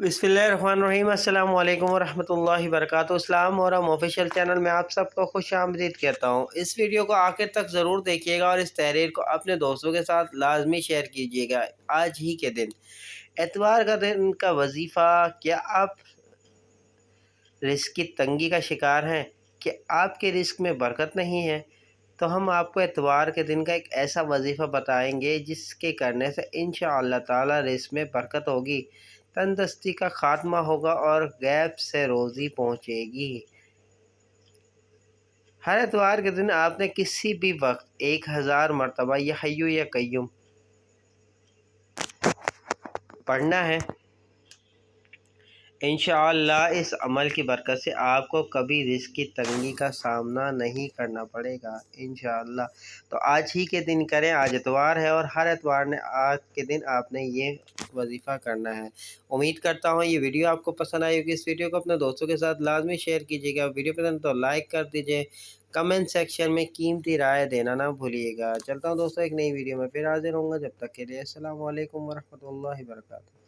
बिस्मिल्लाहिर्रहमानिर्रहीम अस्सलाम वालेकुम वरहमतुल्लाहि वबरकातुहू। इस्लाम मोहरम ऑफिशियल चैनल में आप सबको खुश आमदीद कहता हूँ। इस वीडियो को आखिर तक ज़रूर देखिएगा और इस तहरीर को अपने दोस्तों के साथ लाजमी शेयर कीजिएगा। आज ही के दिन एतवार का दिन का वजीफ़ा। क्या आप रिस्क की तंगी का शिकार हैं? कि आपके रिस्क में बरकत नहीं है? तो हम आपको एतवार के दिन का एक ऐसा वजीफ़ा बताएंगे जिसके करने से इंशाअल्लाह ताला रिस्क में बरकत होगी, तंदुरुस्ती का खात्मा होगा और गैब से रोज़ी पहुँचेगी। हर एतवार के दिन आपने किसी भी वक्त 1000 मरतबा या हय्यु या कय्युम पढ़ना है। इंशाअल्लाह इस अमल की बरकत से आपको कभी रिस्क की तंगी का सामना नहीं करना पड़ेगा इंशाअल्लाह। तो आज ही के दिन करें, आज एतवार है और हर एतवार ने आज के दिन आपने ये वजीफ़ा करना है। उम्मीद करता हूँ ये वीडियो आपको पसंद आई होगी। इस वीडियो को अपने दोस्तों के साथ लाजमी शेयर कीजिएगा। वीडियो पसंद तो लाइक कर दीजिए। कमेंट सेक्शन में कीमती राय देना ना भूलिएगा। चलता हूँ दोस्तों, एक नई वीडियो में फिर हाजिर होऊंगा। जब तक के लिए अस्सलाम वालेकुम वरहमतुल्लाहि वबरकातुहू।